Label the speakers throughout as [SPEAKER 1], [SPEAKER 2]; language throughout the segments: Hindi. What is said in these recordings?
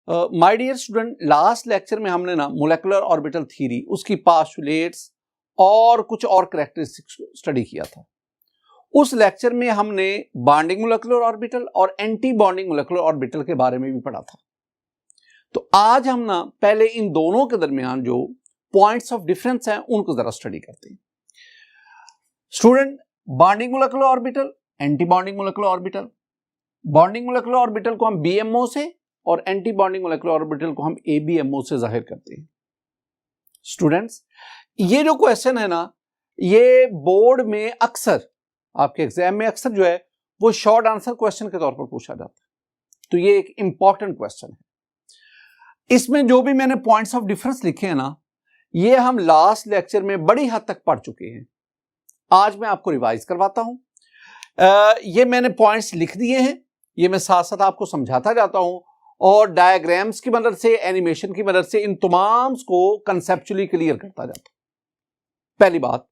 [SPEAKER 1] My dear student, last lecture में हमने ना मोलेकुलर ऑर्बिटल थ्योरी, उसकी पोस्टुलेट्स और कुछ और कैरेक्टरिस्टिक्स स्टडी किया था। उस लेक्चर में हमने बॉन्डिंग मोलेकुलर ऑर्बिटल और एंटी बॉन्डिंग मोलेकुलर ऑर्बिटल के बारे में भी पढ़ा था। तो आज हम ना पहले इन दोनों के दरमियान जो पॉइंट्स ऑफ डिफरेंस हैं उनको जरा स्टडी करते हैं। Student, bonding molecular orbital, anti bonding molecular orbital. Bonding molecular orbital को हम बीएमओ से और एंटी बॉन्डिंग मोलेकुलर ऑर्बिटल को हम एबीएमओ से जाहिर करते हैं। स्टूडेंट्स, ये जो क्वेश्चन है ना, ये बोर्ड में अक्सर आपके एग्जाम में अक्सर जो है वो शॉर्ट आंसर क्वेश्चन के तौर पर पूछा जाता है। तो ये एक इंपॉर्टेंट क्वेश्चन है। इसमें जो भी मैंने पॉइंट्स ऑफ डिफरेंस लिखे हैं ना, ये हम लास्ट लेक्चर में बड़ी हद तक पढ़ चुके हैं। आज मैं आपको रिवाइज करवाता हूं। ये मैंने पॉइंट्स लिख दिए हैं, ये मैं साथ साथ आपको समझाता जाता हूं और डायग्राम्स की मदद से, एनिमेशन की मदद से इन तमाम को कंसेप्चुअली क्लियर करता जाता हूं। पहली बात,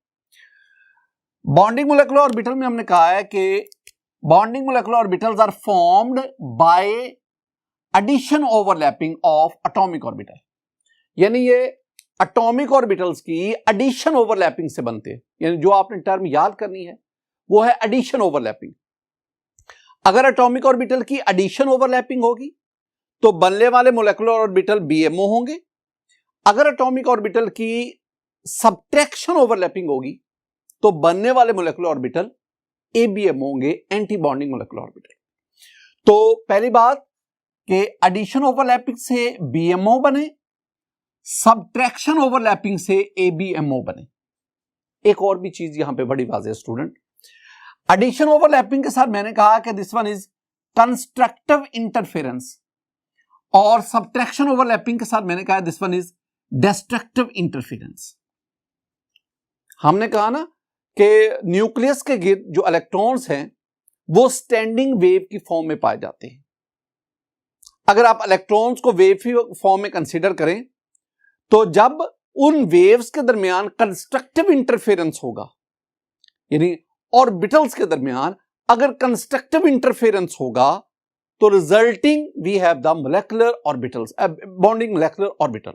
[SPEAKER 1] बॉन्डिंग मोलेकुलर ऑर्बिटल में हमने कहा है कि bonding molecular orbitals are formed by addition overlapping of atomic orbital. यानी ये एटॉमिक ऑर्बिटल्स की एडिशन ओवरलैपिंग से बनते हैं। यानी जो आपने टर्म याद करनी है वो है एडिशन ओवरलैपिंग। अगर एटॉमिक ऑर्बिटल की एडिशन ओवरलैपिंग होगी तो बनने वाले मोलेकुलर ऑर्बिटल बीएमओ होंगे। अगर एटॉमिक ऑर्बिटल की सब्ट्रैक्शन ओवरलैपिंग होगी तो बनने वाले मोलेकुलर ऑर्बिटल एबीएमओ होंगे, एंटी बॉन्डिंग मोलेकुलर ऑर्बिटल। तो पहली बात कि एडिशन ओवरलैपिंग से बीएमओ बने, सब्ट्रैक्शन ओवरलैपिंग से एबीएमओ बने। एक और भी चीज यहां पे बड़ी वाज़ेह है स्टूडेंट, एडिशन ओवरलैपिंग के साथ मैंने कहा कि this one is constructive interference और सब्ट्रैक्शन ओवरलैपिंग के साथ मैंने कहा this one is destructive interference. हमने कहा ना कि न्यूक्लियस के गिर्द जो इलेक्ट्रॉन्स हैं वो स्टैंडिंग वेव की फॉर्म में पाए जाते हैं। अगर आप इलेक्ट्रॉन्स को वेव की फॉर्म में कंसीडर करें तो जब उन वेव्स के दरमियान कंस्ट्रक्टिव इंटरफेरेंस होगा, यानी ऑर्बिटल्स के दरमियान अगर कंस्ट्रक्टिव इंटरफेरेंस होगा तो resulting we have the molecular orbitals, bonding molecular orbital.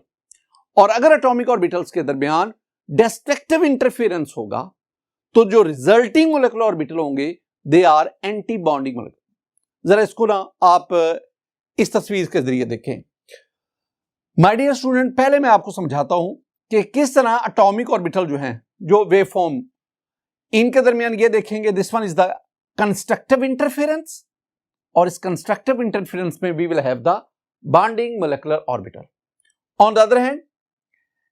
[SPEAKER 1] और अगर एटॉमिक ऑर्बिटल्स के दरमियान डिस्ट्रक्टिव इंटरफेरेंस होगा तो जो रिजल्टिंग मोलेकुलर ऑर्बिटल होंगे they are anti bonding molecular. जरा इसको ना आप इस तस्वीर के जरिए देखें। माय डियर स्टूडेंट, पहले मैं आपको समझाता हूं कि किस तरह एटॉमिक ऑर्बिटल जो हैं, जो वेव फॉर्म, इनके दरमियान ये देखेंगे this one is the constructive interference और इस कंस्ट्रक्टिव इंटरफेरेंस में we will have the bonding molecular orbital. On the other hand,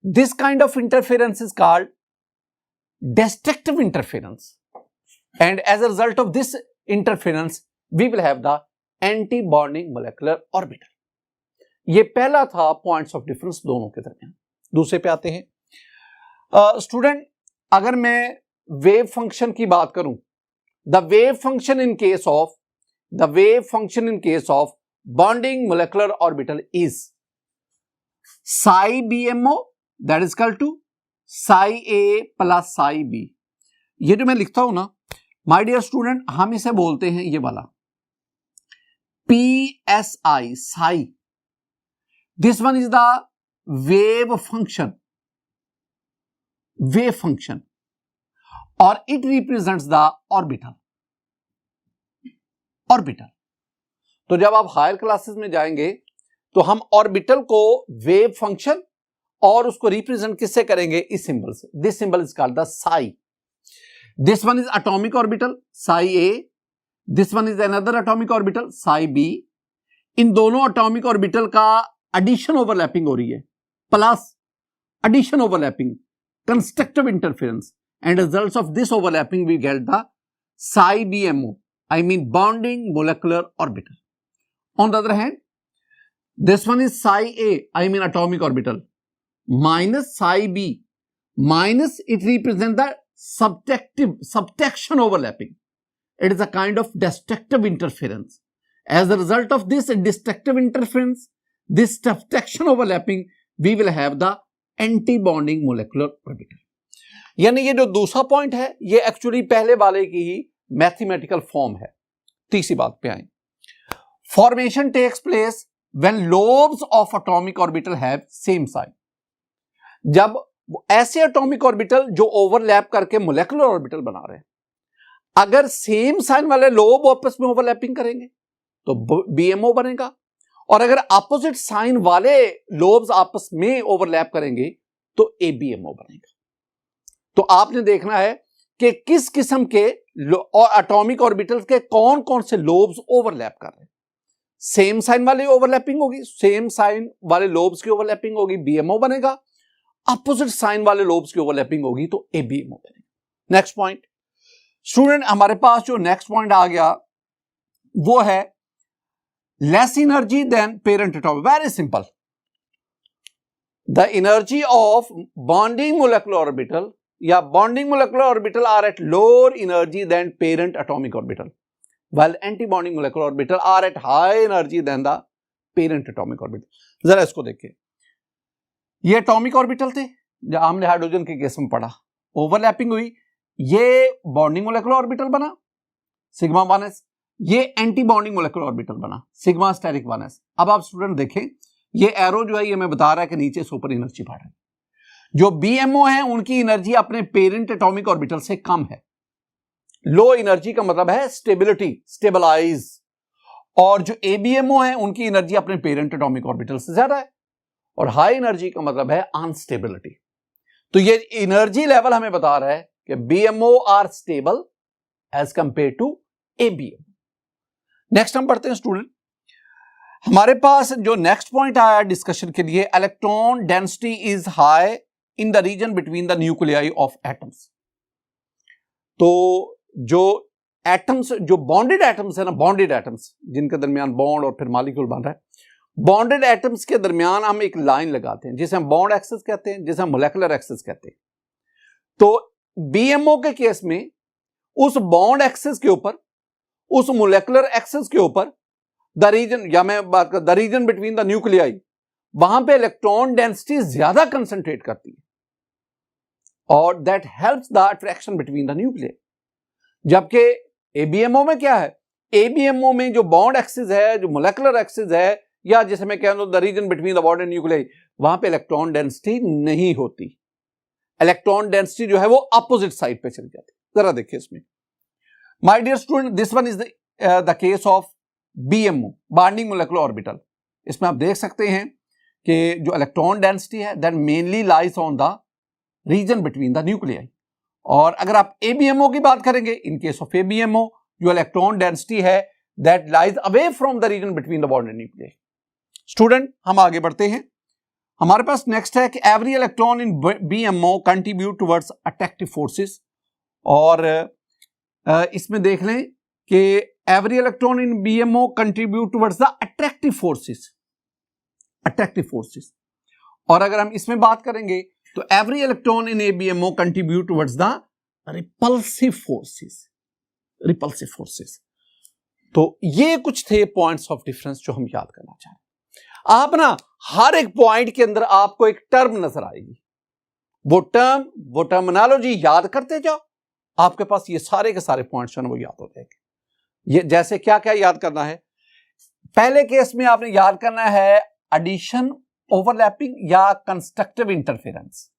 [SPEAKER 1] this kind of interference is called destructive interference, and as a result of this interference we will have the anti-bonding molecular orbital. ये पहला था पॉइंट्स ऑफ डिफरेंस दोनों के दरमियान। दूसरे पे आते हैं। स्टूडेंट, अगर मैं वेव फंक्शन की बात करूं, the wave function in case of bonding molecular orbital is psi BMO that is equal to psi A plus psi B। ये जो मैं लिखता हूं ना माय डियर स्टूडेंट, हम इसे बोलते हैं ये वाला PSI psi। This one is the wave function और इट रिप्रेजेंट्स द ऑर्बिटल। तो जब आप हायर क्लासेस में जाएंगे तो हम ऑर्बिटल को वेव फंक्शन और उसको रिप्रेजेंट किससे करेंगे? इस सिंबल से। This symbol is called the psi. This one is atomic orbital psi A, this one is another atomic orbital psi B. इन दोनों एटॉमिक ऑर्बिटल का एडिशन ओवरलैपिंग हो रही है, plus addition overlapping, constructive interference, and results of this overlapping we get the psi BMO, I mean bonding molecular orbital. On the other hand, this one is psi A, I mean atomic orbital, minus psi B, minus it represents the subtraction overlapping. It is a kind of destructive interference. As a result of this destructive interference, this subtraction overlapping, we will have the anti-bonding molecular orbital. यानी ये जो दूसरा पॉइंट है ये एक्चुअली पहले वाले की ही मैथमेटिकल फॉर्म है। तीसरी बात पे आए, formation takes place when lobes of atomic orbital have same sign, जब ऐसे एटॉमिक ऑर्बिटल जो ओवरलैप करके मोलेकुलर ऑर्बिटल बना रहे हैं, अगर सेम साइन वाले लोब आपस में ओवरलैपिंग करेंगे तो बीएमओ बनेगा, और अगर अपोजिट साइन वाले लोब्स आपस में ओवरलैप करेंगे तो एबीएमओ बनेगा। तो आपने देखना है कि किस किस्म के और एटॉमिक ऑर्बिटल्स के कौन कौन से लोब्स ओवरलैप कर रहे हैं। सेम साइन वाले ओवरलैपिंग होगी, सेम साइन वाले लोब्स की ओवरलैपिंग होगी, बीएमओ बनेगा। अपोजिट साइन वाले लोब्स की ओवरलैपिंग होगी तो एबीएमओ बनेगा। नेक्स्ट पॉइंट स्टूडेंट, हमारे पास जो नेक्स्ट पॉइंट आ गया वो है less energy than parent atomic. Very simple, the energy of bonding molecular orbital या bonding molecular orbital are at lower energy than parent atomic orbital, while anti-bonding molecular orbital are at high energy than the parent atomic orbital। जरा इसको देखिए, ये एटॉमिक ऑर्बिटल थे जो हमने हाइड्रोजन के केस में पढ़ा, ओवरलैपिंग हुई, ये बॉन्डिंग मोलेकुलर ऑर्बिटल बना सिग्मा 1s, ये एंटी बॉन्डिंग मोलेकुलर ऑर्बिटल बना सिग्मा स्टेरिक 1s। अब आप स्टूडेंट देखें, ये एरो जो है ये मैं बता रहा है कि नीचे सुपर एनर्जी बढ़ रही है। जो बीएमओ है उनकी एनर्जी अपने पेरेंट एटॉमिक ऑर्बिटल से कम है। लो एनर्जी का मतलब है स्टेबिलिटी, स्टेबलाइज, और जो एबीएमओ है उनकी एनर्जी अपने पेरेंट एटॉमिक ऑर्बिटल से ज्यादा है, और हाई एनर्जी का मतलब है अनस्टेबिलिटी। तो ये एनर्जी लेवल हमें बता रहा है कि BMO are stable as compare to ABMO. Next हम पढ़ते हैं स्टूडेंट, हमारे पास जो नेक्स्ट पॉइंट आया डिस्कशन के लिए, electron density is high in the region between the nuclei of atoms. तो जो एटम्स, जो बॉन्डेड एटम्स है ना, बॉन्डेड एटम्स जिनके दरमियान बॉन्ड और फिर मॉलिक्यूल बन रहा है, बॉन्डेड एटम्स के दरमियान हम एक लाइन लगाते हैं जिसे हम बॉन्ड एक्सिस कहते हैं, जिसे हम मोलेकुलर एक्सिस कहते हैं। तो बीएमओ के केस में उस बॉन्ड एक्सिस के ऊपर, उस मोलेकुलर एक्सिस के ऊपर द रीजन, या मैं बात कर the region between the nuclei, वहां पे इलेक्ट्रॉन डेंसिटी ज्यादा कंसंट्रेट करती है और that helps the attraction between the nuclei. जबकि एबीएमओ में क्या है, एबीएमओ में जो बॉन्ड एक्सिस है, जो मोलेकुलर एक्सिस है, या जिसे मैं कह दूं the region between the bond and nuclei, वहां पे इलेक्ट्रॉन डेंसिटी नहीं होती। इलेक्ट्रॉन डेंसिटी जो है वो अपोजिट साइड पे चली जाती है। जरा देखिए इसमें, my dear student, this one is the case of BMO, bonding molecular orbital. इसमें आप देख सकते हैं कि जो इलेक्ट्रॉन डेंसिटी है that mainly lies on the region between the nuclei. और अगर आप एबीएमओ की बात करेंगे, इन केस ऑफ एबीएमओ जो इलेक्ट्रॉन डेंसिटी है that lies away from the region between the bond and nuclei. Student हम आगे बढ़ते हैं, हमारे पास नेक्स्ट है कि every electron in BMO contribute towards attractive forces. और इसमें देख लें कि every electron in BMO contribute towards the attractive forces, attractive forces. और अगर हम इसमें बात करेंगे तो every electron in ABMO contribute towards the repulsive forces, repulsive forces. तो ये कुछ थे पॉइंट्स ऑफ डिफरेंस जो हम याद करना चाह रहे हैं। आप ना हर एक पॉइंट के अंदर आपको एक टर्म नजर आएगी, वो टर्मिनोलॉजी याद करते जाओ, आपके पास ये सारे के सारे पॉइंट्स जो है वो याद हो जाएंगे। ये जैसे क्या क्या याद करना है, पहले केस में आपने याद करना है एडिशन, ओवरलैपिंग या कंस्ट्रक्टिव इंटरफेरेंस,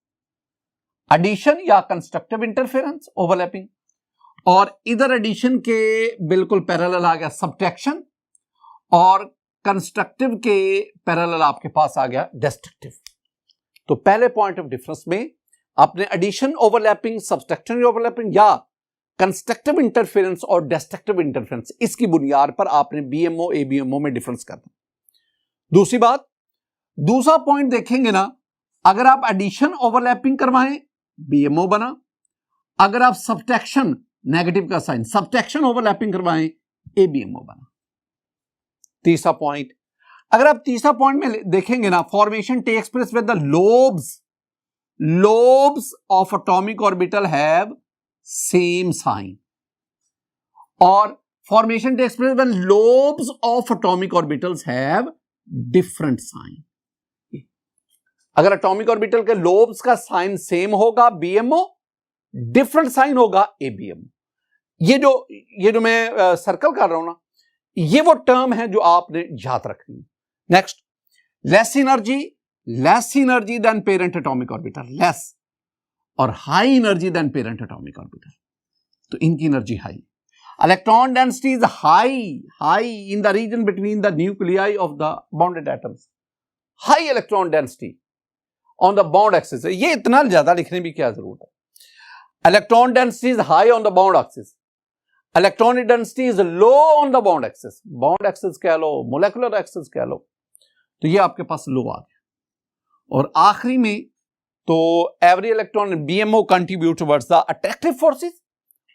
[SPEAKER 1] एडिशन या कंस्ट्रक्टिव इंटरफेरेंस, ओवरलैपिंग। और इधर एडिशन के बिल्कुल पैरेलल आ गया सब्ट्रैक्शन, और कंस्ट्रक्टिव के पैरेलल आपके पास आ गया डिस्ट्रक्टिव। तो पहले पॉइंट ऑफ डिफरेंस में आपने एडिशन, ओवरलैपिंग, सब्ट्रैक्शन ओवरलैपिंग या कंस्ट्रक्टिव इंटरफेरेंस और डिस्ट्रक्टिव इंटरफेरेंस, इसकी बुनियाद पर आपने बीएमओ एबीएमओ में डिफरेंस करना। दूसरी बात, दूसरा पॉइंट देखेंगे ना, अगर आप एडिशन ओवरलैपिंग करवाएं बीएमओ बना, अगर आप सब्ट्रैक्शन, नेगेटिव का साइन, सब्ट्रैक्शन ओवरलैपिंग करवाएं एबीएमओ बना। तीसरा पॉइंट, अगर आप तीसरा पॉइंट में देखेंगे ना, formation takes place with the lobes of atomic orbital have same sign, और formation takes place when lobes of atomic orbitals have different sign. अगर एटॉमिक ऑर्बिटल के लोब्स का साइन सेम होगा बीएमओ, डिफरेंट साइन होगा एबीएमओ। ये जो मैं सर्कल कर रहा हूं ना, ये वो टर्म है जो आपने याद रखनी है। Next, less energy than parent atomic orbital, less, और high energy than parent atomic orbital, तो इनकी energy high. Electron density is high in the region between the nuclei of the bonded atoms, high electron density on the bond axis. ये इतना ज्यादा लिखने की क्या जरूरत है। Electron density is high on the bond axis, electronic density is low on the bond axis, bond axis कह लो, मोलेकुलर एक्सिस कह लो, तो ये आपके पास लो आ गया। और आखिरी में तो every electron BMO contribute towards the attractive forces,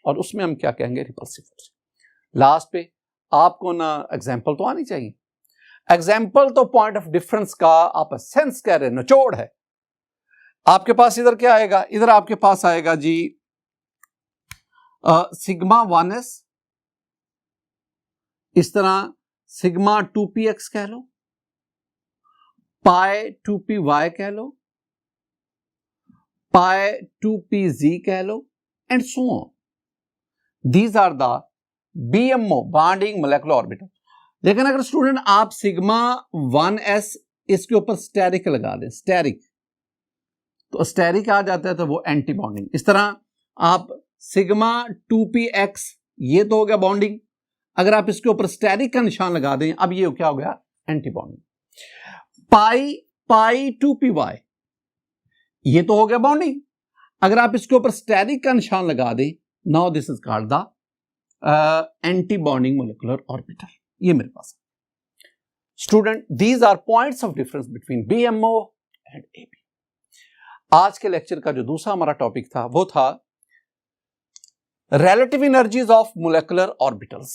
[SPEAKER 1] और उसमें हम क्या कहेंगे, रिपल्सिव फोर्स। लास्ट पे आपको ना एग्जांपल तो आनी चाहिए। एग्जांपल तो पॉइंट ऑफ डिफरेंस का आप सेंस कह रहे हैं, निचोड़ है। आपके पास इधर क्या आएगा, इधर आपके पास आएगा जी सिग्मा 1s, इस तरह सिग्मा 2px कह लो, पाई 2py कह लो, पाई 2pz कह लो, and so on. These are the BMO, bonding molecular orbital. लेकिन अगर स्टूडेंट आप सिग्मा 1s इसके ऊपर स्टेरिक लगा दें, स्टेरिक, तो स्टेरिक आ जाता है, तो वो एंटी बॉन्डिंग। इस तरह आप सिग्मा 2px, ये तो हो गया बॉन्डिंग, अगर आप इसके ऊपर स्टेरिक का निशान लगा दें, अब ये क्या हो गया, एंटी बॉन्डिंग। पाई 2py, ये तो हो गया बॉन्डिंग, अगर आप इसके ऊपर स्टेरिक का निशान लगा दें, now this is called the anti bonding molecular orbital. ये मेरे पास student, these are points of difference between BMO and AB. आज के लेक्चर का जो दूसरा हमारा टॉपिक था वो था relative energies of molecular orbitals।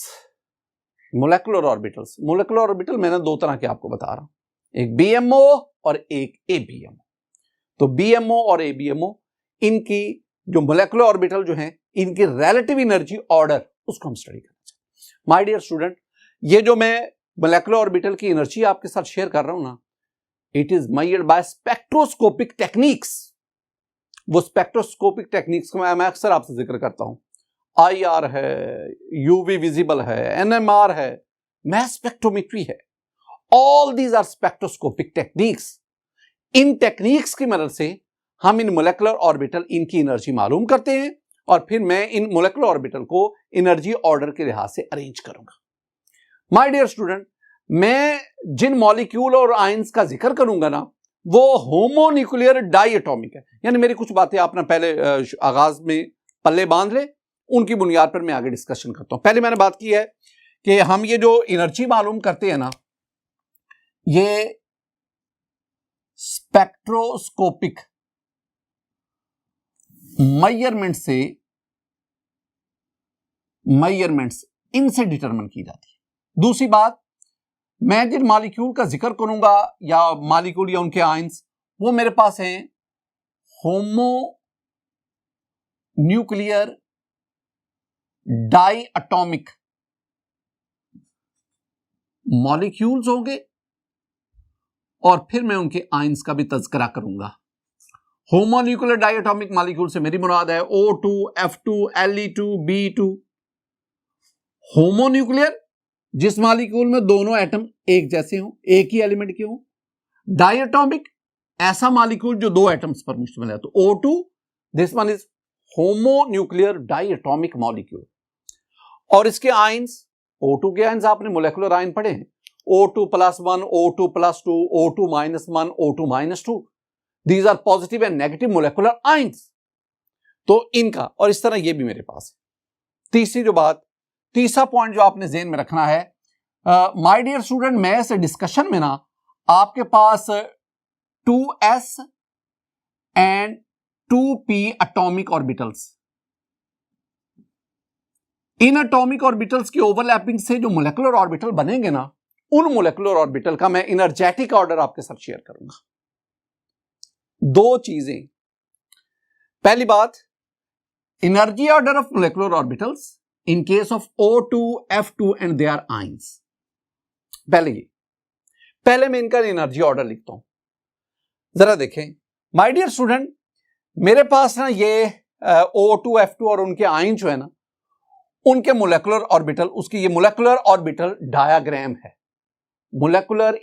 [SPEAKER 1] molecular orbital मैंने दो तरह के आपको बता रहा हूं, एक BMO और एक ABMO। तो BMO और ABMO, इनकी जो molecular orbital जो हैं, इनकी relative energy order, उसको हम स्टडी करना चाहते हैं। My dear student, ये जो मैं molecular orbital की एनर्जी आपके साथ शेयर कर रहा हूं ना, it is measured by spectroscopic techniques। वो स्पेक्ट्रोस्कोपिक टेक्निक्स को मैं अक्सर आपसे जिक्र करता हूं, IR है, UV विजिबल है, NMR है, मैस स्पेक्ट्रोमेट्री है, all these are spectroscopic techniques. इन टेक्निक्स की मदद से हम इन मोलेकुलर ऑर्बिटल, इनकी एनर्जी मालूम करते हैं, और फिर मैं इन मोलेकुलर ऑर्बिटल को एनर्जी ऑर्डर के लिहाज से अरेंज करूंगा। माय डियर स्टूडेंट, मैं जिन मॉलिक्यूल और आयंस का जिक्र करूंगा ना, वो होमोन्यूक्लियर डाइएटॉमिक है। यानी मेरी कुछ बातें आपने पहले आगाज में पल्ले बांध ले, उनकी बुनियाद पर मैं आगे डिस्कशन करता हूं। पहले मैंने बात की है कि हम ये जो एनर्जी मालूम करते हैं ना, ये स्पेक्ट्रोस्कोपिक मेजरमेंट्स इनसे डिटरमिन की जाती है। दूसरी बात, मैं जिन मॉलिक्यूल का जिक्र करूंगा या मॉलिक्यूल या उनके आयंस, वो मेरे पास हैं homonuclear diatomic molecules होंगे, और फिर मैं उनके आयंस का भी तज़किरा करूंगा। होमोन्यूक्लियर डाई एटॉमिक मॉलिक्यूल से मेरी मुराद है O2, F2, Le2, B2। Homonuclear, जिस मॉलिक्यूल में दोनों एटम एक जैसे हों, एक ही एलिमेंट के हों। डाई एटॉमिक, ऐसा मॉलिक्यूल जो दो एटम्स पर मुश्तमिल है। तो O2, this one is homonuclear diatomic molecule. और इसके आयंस, O2 के आयंस आपने मोलेकुलर आयन पढ़े हैं, O2+1, O2+2, O2-1, O2-2। These are positive and negative molecular ions. तो इनका, और इस तरह ये भी मेरे पास है। तीसरी जो बात, तीसरा पॉइंट जो आपने ज़हन में रखना है, माय डियर स्टूडेंट, मैं इस डिस्कशन में ना आपके पास 2s and 2p atomic orbitals, in atomic orbitals की ओवरलैपिंग से जो मोलेकुलर ऑर्बिटल बनेंगे ना, उन मोलेकुलर ऑर्बिटल का मैं एनर्जेटिक ऑर्डर आपके साथ शेयर करूंगा। दो चीजें, पहली बात, energy order of molecular orbitals in case of O2, F2 and their ions। पहले मैं इनका एनर्जी ऑर्डर लिखता हूं, जरा देखें माय डियर स्टूडेंट। मेरे पास ना ये O2, F2 और उनके आयन जो है ना, उनके मोलेकुलर ऑर्बिटल, उसकी ये मोलेकुलर ऑर्बिटल डायग्राम है। Molecular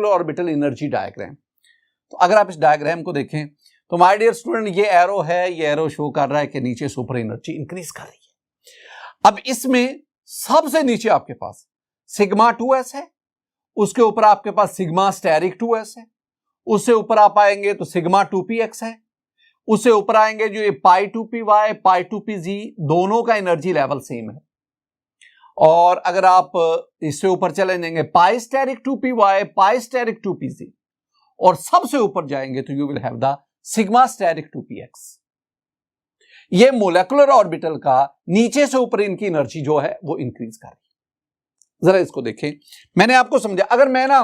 [SPEAKER 1] orbital energy diagram. तो अगर आप इस डायग्राम को देखें तो माय डियर स्टूडेंट, ये एरो है, ये एरो शो कर रहा है कि नीचे सुपर एनर्जी इंक्रीज कर रही है। अब इसमें सबसे नीचे आपके पास सिग्मा 2s है, उसके ऊपर आपके पास सिग्मा स्टेरिक 2s है, उससे ऊपर आप आएंगे तो सिग्मा 2px है, उससे ऊपर आएंगे जो ये पाई 2py पाई 2pz, दोनों का एनर्जी लेवल सेम है। और अगर आप इससे ऊपर चले जाएंगे पाई steric 2py pi steric 2pz, और सबसे ऊपर जाएंगे तो you will have the sigma steric 2px। ये मोलेकुलर ऑर्बिटल का नीचे से ऊपर इनकी एनर्जी जो है वो इंक्रीज कर रही है। जरा इसको देखें, मैंने आपको समझा, अगर मैं ना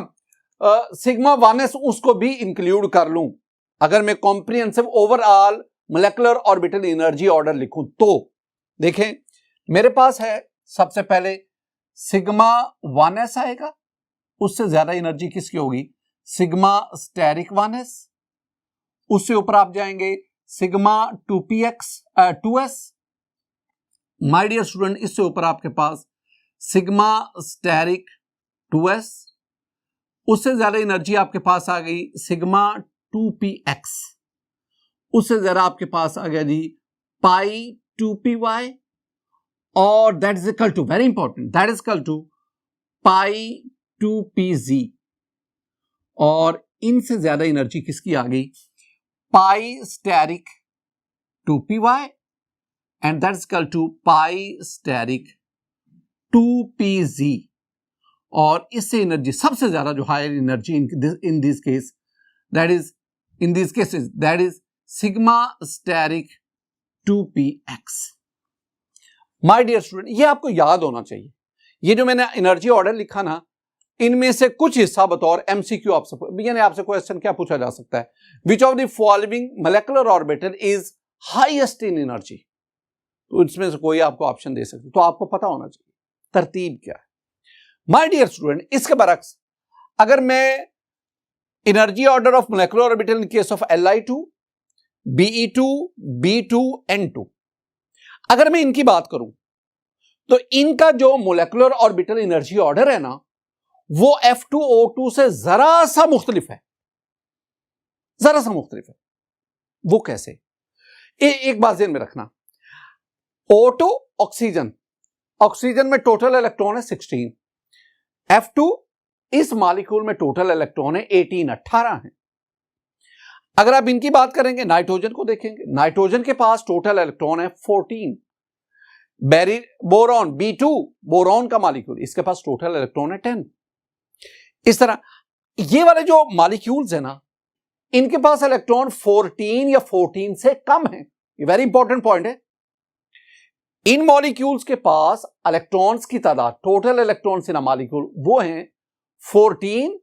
[SPEAKER 1] सिग्मा 1s उसको भी इंक्लूड कर लूं, अगर मैं comprehensive overall molecular orbital energy order लिखूं तो देखें मेरे पास है सबसे पहले सिग्मा 1s आएगा, उससे ज्यादा एनर्जी किसकी होगी? Sigma steric 1s। उससे ऊपर आप जाएंगे sigma 2s। My dear student, इससे ऊपर आपके पास सिग्मा स्टेरिक 2s। उससे ज्यादा एनर्जी आपके पास आ गई सिग्मा 2px। उससे ज्यादा आपके पास आ गया जी पाई 2py, और that is equal to, very important, that is equal to pi 2pz। और इनसे ज्यादा एनर्जी किसकी आ गई? Pi steric 2py, and that is equal to pi steric 2pz। और इससे एनर्जी सबसे ज्यादा जो higher energy in this case, that is in this cases that is sigma steric 2px। My dear student, ये आपको याद होना चाहिए। ये जो मैंने एनर्जी ऑर्डर लिखा ना, इनमें से कुछ हिस्सा बतौर एमसीक्यू आपसे क्वेश्चन क्या पूछा जा सकता है? Which of the following molecular orbital is highest in energy? तो इसमें से कोई आपको ऑप्शन दे सकते, तो आपको पता होना चाहिए तरतीब क्या है। माय डियर स्टूडेंट, इसके बरक्स अगर मैं energy order of molecular orbital in case of Li2, Be2, B2, N2, अगर मैं इनकी बात करूं तो इनका जो मोलेकुलर ऑर्बिटल एनर्जी ऑर्डर है ना, वो F2O2 से जरा सा मुख्तलिफ है, जरा सा मुख्तलिफ है। वो कैसे? एक बात ध्यान में रखना, O2 ऑक्सीजन, ऑक्सीजन में टोटल इलेक्ट्रॉन है 16, F2 इस मॉलिक्यूल में टोटल इलेक्ट्रॉन है 18, 18 है। अगर आप इनकी बात करेंगे, नाइट्रोजन को देखेंगे, नाइट्रोजन के पास टोटल इलेक्ट्रॉन है 14। बोरॉन B2, बोरॉन का मॉलिक्यूल, इसके पास टोटल इलेक्ट्रॉन है 10। इस तरह ये वाले जो मॉलिक्यूल्स है ना, इनके पास इलेक्ट्रॉन 14 या 14 से कम है। ये वेरी इंपॉर्टेंट पॉइंट है। इन मॉलिक्यूल्स के पास इलेक्ट्रॉन्स की तादाद, टोटल इलेक्ट्रॉन्स इन मॉलिक्यूल, वो हैं 14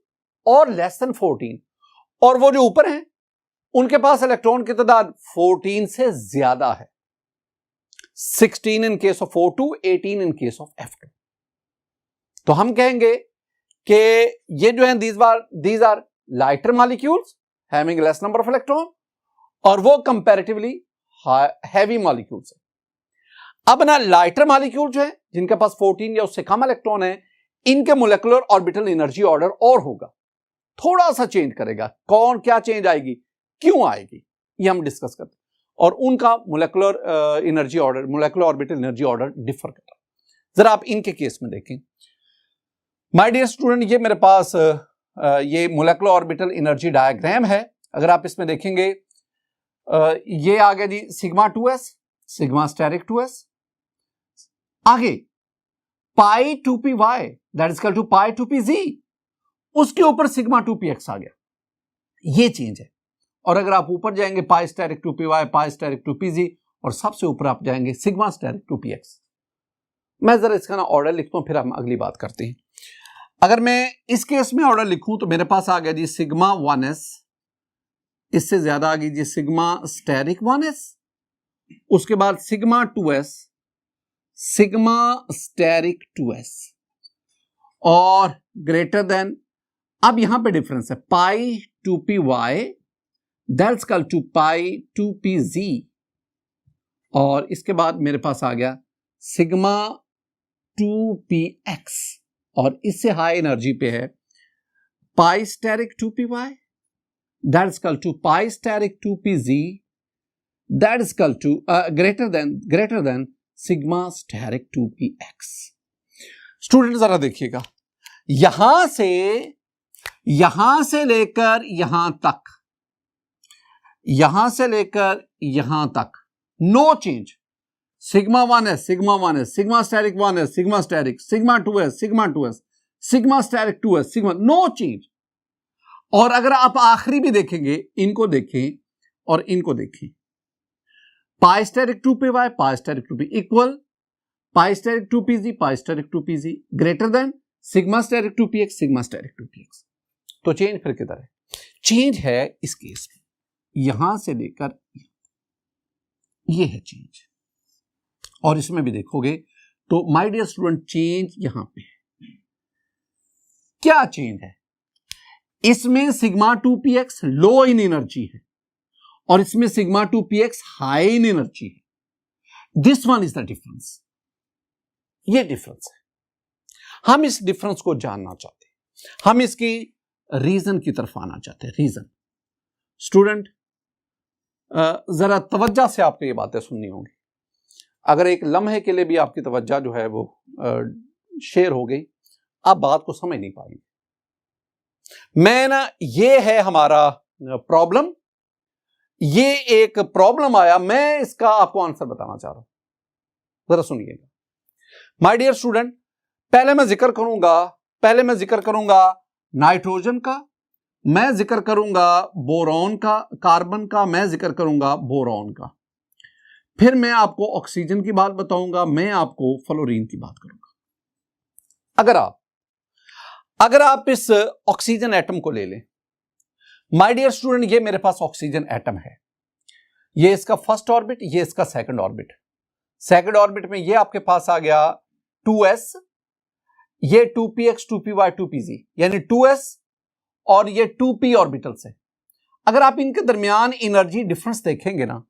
[SPEAKER 1] और लेस देन 14, और वो जो ऊपर हैं उनके पास इलेक्ट्रॉन की तादाद 14 से ज्यादा है, 16 in case of O2, 18 in case of F2। तो हम कहेंगे कि ये जो है these are lighter molecules having less number of electron, और वो कंपैरेटिवली हैवी मॉलिक्यूल्स है। अब ना लाइटर मॉलिक्यूल जो है जिनके पास 14 या उससे कम इलेक्ट्रॉन है, इनके मोलेकुलर ऑर्बिटल एनर्जी ऑर्डर और होगा, थोड़ा सा चेंज करेगा। कौन क्या चेंज आएगी, क्यों आएगी, ये हम डिस्कस करते हैं। और उनका molecular energy order, molecular orbital energy order differ करता है। जरा आप इनके केस में देखें माय डियर स्टूडेंट, ये मेरे पास ये मोलेकुलर ऑर्बिटल एनर्जी डायग्राम है। अगर आप इसमें देखेंगे, ये आ गया जी sigma 2s, sigma steric 2s, आगे pi 2py that is equal to pi 2pz, उसके ऊपर सिग्मा 2px आ गया, ये चेंज है। और अगर आप ऊपर जाएंगे पाई steric 2py pi steric 2pz, और सबसे ऊपर आप जाएंगे सिग्मा स्टेरिक 2px। मैं जरा इसका ना ऑर्डर लिखता हूं, फिर हम अगली बात करते हैं। अगर मैं इस केस में ऑर्डर लिखूं तो मेरे पास आ गया जी सिग्मा 1s, इससे ज्यादा आ गई जी सिग्मा स्टेरिक 1s, उसके बाद sigma 2s, sigma steric 2s, और ग्रेटर देन, अब यहां पे डिफरेंस है pi 2py that's equal to pi 2pz, और इसके बाद मेरे पास आ गया सिग्मा 2px। और इससे हाई एनर्जी पे है pi steric 2py, that is equal to pi steric 2pz, that is equal to greater than sigma steric 2px। Student जरा देखिएगा, यहां से लेकर यहां तक no change. Sigma 1s, sigma steric 1s, sigma steric, sigma 2s, sigma steric 2s, sigma, no change. और अगर आप आखिरी भी देखेंगे, इनको देखें और इनको देखें, pi steric 2py, pi steric 2p equal pi steric 2pz, pi steric 2pz greater than sigma steric 2px, sigma steric 2px। तो चेंज फिर किधर है? चेंज है इस केस में, यहां से लेकर ये है चेंज। और इसमें भी देखोगे तो माय डियर स्टूडेंट चेंज यहां पे है। क्या चेंज है? इसमें सिग्मा 2px लो इन एनर्जी है और इसमें sigma 2px high in energy है। This one is the difference. ये डिफरेंस है, हम इस डिफरेंस को जानना चाहते हैं, हम इसकी रीजन की तरफ आना चाहते हैं। रीजन स्टूडेंट जरा तवज्जो से आपको ये बातें सुननी होंगी। अगर एक लम्हे के लिए भी आपकी तवज्जो जो है वो शेयर हो गई, आप बात को समझ नहीं पाएंगे। मैं ना, ये है हमारा प्रॉब्लम, ये एक प्रॉब्लम आया, मैं इसका आपको आंसर बताना चाह रहा हूं, जरा सुनिएगा। माय डियर स्टूडेंट, पहले मैं जिक्र करूंगा नाइट्रोजन का, मैं जिक्र करूंगा बोरॉन का, कार्बन का, मैं जिक्र करूंगा बोरॉन का, फिर मैं आपको ऑक्सीजन की बात बताऊंगा, मैं आपको फ्लोरीन की बात करूंगा। अगर आप इस ऑक्सीजन एटम को ले लें, माय डियर स्टूडेंट, ये मेरे पास ऑक्सीजन एटम है, ये इसका फर्स्ट ऑर्बिट, ये इसका सेकंड ऑर्बिट। सेकंड ऑर्बिट में ये आपके पास आ गया 2s, ये 2px, 2py, 2pz, यानी 2s और ये 2p ऑर्बिटल से। अगर आप इनके दरमियान एनर्जी डिफरेंस देखेंगे ना,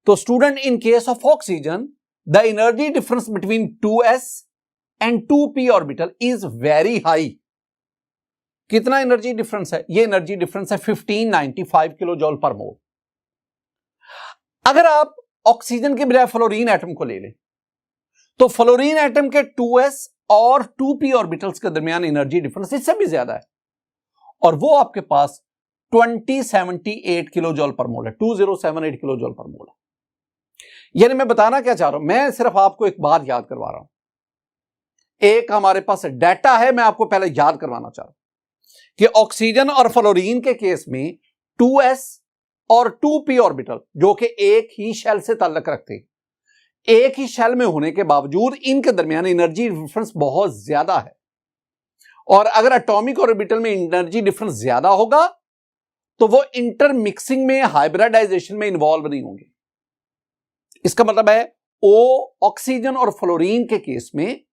[SPEAKER 1] तो student in case of oxygen the energy difference between 2s and 2p orbital is very high. कितना एनर्जी डिफरेंस है? ये एनर्जी डिफरेंस है 1595 किलो जॉल पर मोल। अगर आप ऑक्सीजन के बजाय फ्लोरीन एटम को ले लें, तो फ्लोरीन एटम के 2s और 2p ऑर्बिटल्स के दरमियान एनर्जी डिफरेंस इससे भी ज्यादा है, और वो आपके पास 2078 किलो जॉल पर मोल है, 2078 किलो जॉल पर मोल है। यानी मैं बताना क्या चाह रहा हूं, मैं सिर्फ आपको एक बात याद करवा रहा हूं, एक हमारे पास डाटा है, मैं आपको पहले याद करवाना चाह रहा हूं कि ऑक्सीजन और फ्लोरीन के केस में 2s और 2p ऑर्बिटल, जो कि एक ही शेल से ताल्लुक रखते हैं, एक ही शेल में होने के बावजूद इनके दरमियान एनर्जी डिफरेंस बहुत ज्यादा है। और अगर एटॉमिक ऑर्बिटल में एनर्जी डिफरेंस ज्यादा होगा तो वो इंटरमिक्सिंग में, हाइब्रिडाइजेशन में इन्वॉल्व नहीं होंगे। इसका मतलब है ऑक्सीजन और फ्लोरीन के केस में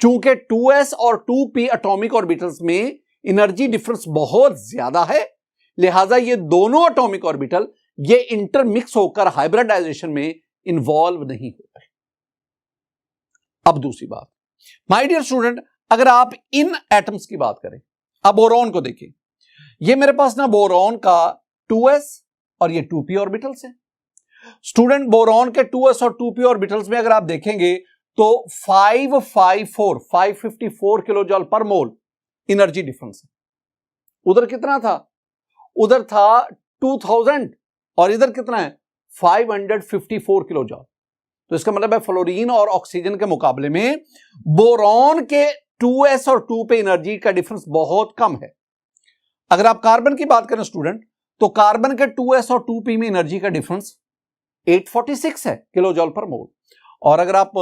[SPEAKER 1] चूंकि 2s और 2p एटॉमिक ऑर्बिटल्स में एनर्जी डिफरेंस बहुत ज्यादा है, लिहाजा ये दोनों एटॉमिक ऑर्बिटल ये इंटरमिक्स होकर हाइब्रिडाइजेशन में इन्वॉल्व नहीं होते। अब दूसरी बात, माय डियर स्टूडेंट, अगर आप इन एटम्स की बात करें, अब बोरॉन को देखिए, ये मेरे पास ना बोरॉन का 2s और ये 2p ऑर्बिटल्स है। स्टूडेंट बोरॉन के 2s और 2p ऑर्बिटल्स में अगर आप देखेंगे तो 554 किलो जॉल पर मोल एनर्जी डिफरेंस है। उधर कितना था? उधर था 2000 और इधर कितना है? 554 किलो जॉल। तो इसका मतलब है फ्लोरीन और ऑक्सीजन के मुकाबले में बोरॉन के 2s और 2 पे एनर्जी का डिफरेंस बहुत कम है। अगर आप कार्बन की बात करें स्टूडेंट, तो कार्बन के 2s और 2p में एनर्जी का डिफरेंस 846 है किलो जॉल पर मोल। और अगर आप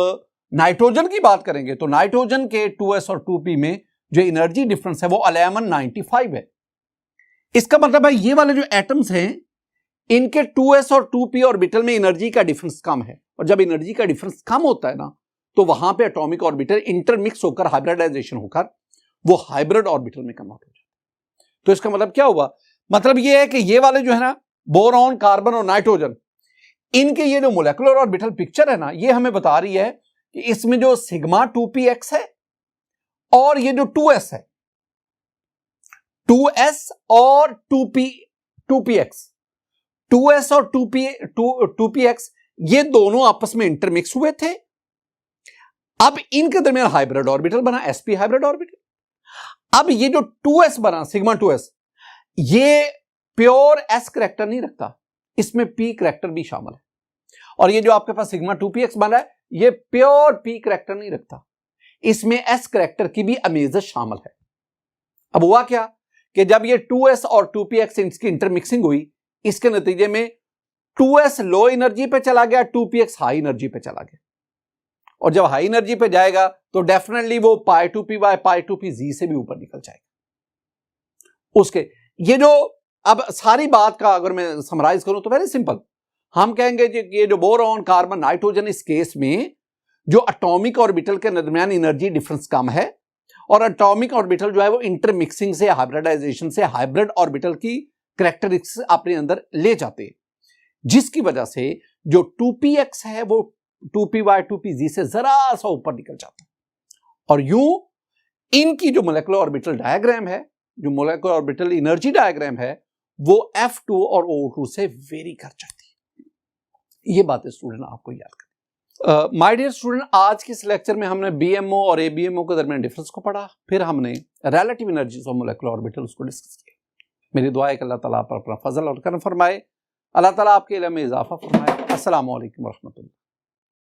[SPEAKER 1] नाइट्रोजन की बात करेंगे तो नाइट्रोजन के 2s और 2p में जो एनर्जी डिफरेंस है वो 1195 है। इसका मतलब है ये वाले जो एटम्स हैं इनके 2s और 2p ऑर्बिटल में एनर्जी का डिफरेंस कम है, और जब एनर्जी का डिफरेंस कम होता है ना तो वहां पे एटॉमिक ऑर्बिटल इंटरमिक्स होकर, हाइब्रिडाइजेशन होकर वो हाइब्रिड ऑर्बिटल में कन्वर्ट हो जाता है। तो इसका मतलब क्या हुआ? मतलब ये है कि ये वाले जो है ना बोरॉन, कार्बन और नाइट्रोजन, इनके ये जो मोलेकुलर ऑर्बिटल पिक्चर है ना, ये हमें बता रही है कि इसमें जो सिग्मा 2px है और ये जो 2s है, 2s और 2px, 2s और 2px ये दोनों आपस में इंटरमिक्स हुए थे। अब इनके दरमियान हाइब्रिड ऑर्बिटल बना, sp हाइब्रिड ऑर्बिटल। अब ये जो 2s बना, सिग्मा 2s, ये प्योर s करैक्टर नहीं रखता, इसमें p करैक्टर भी शामिल है। और ये जो आपके पास सिग्मा 2px बना है, ये प्योर p करैक्टर नहीं रखता, इसमें s करैक्टर की भी अमेजस शामिल है। अब हुआ क्या कि जब ये 2s और 2px इसकी इंटरमिक्सिंग हुई, इसके नतीजे में 2s लो एनर्जी पे चला गया, 2px हाई एनर्जी पे चला गया। और जब हाई एनर्जी पे जाएगा तो डेफिनेटली वो π2p बाय π2pz से भी ऊपर निकल जाएगा। उसके ये जो अब सारी बात का अगर मैं समराइज करूं तो वेरी सिंपल, हम कहेंगे कि ये जो बोरॉन, कार्बन, नाइट्रोजन, इस केस में जो एटॉमिक ऑर्बिटल के दरमियान एनर्जी डिफरेंस कम है और एटॉमिक ऑर्बिटल जो है वो इंटरमिक्सिंग से, हाइब्रिडाइजेशन से हाइब्रिड ऑर्बिटल की कैरेक्टरिस्टिक्स अपने अंदर ले जाते हैं, जिसकी वजह से जो 2px है वो 2p बाय 2pz से जरा सा ऊपर निकल जाता है। और यूं इनकी जो मोलेकुलर ऑर्बिटल डायग्राम है, जो मोलेकुलर ऑर्बिटल एनर्जी डायग्राम है, वो F2 और O2 से वेरी कर जाती है। ये बातें स्टूडेंट आपको याद करें। माय डियर स्टूडेंट, आज के इस लेक्चर में हमने BMO और ABMO के दरमियान डिफरेंस को पढ़ा, फिर हमने relative energies of molecular orbital उसको डिस्कस किया। मेरी दुआ है कि अल्लाह ताला पर अपना फजल और करम फरमाए, अल्लाह ताला आपके इल्म में इजाफा फरमाए। अस्सलामु अलैकुम व रहमतुल्लाह।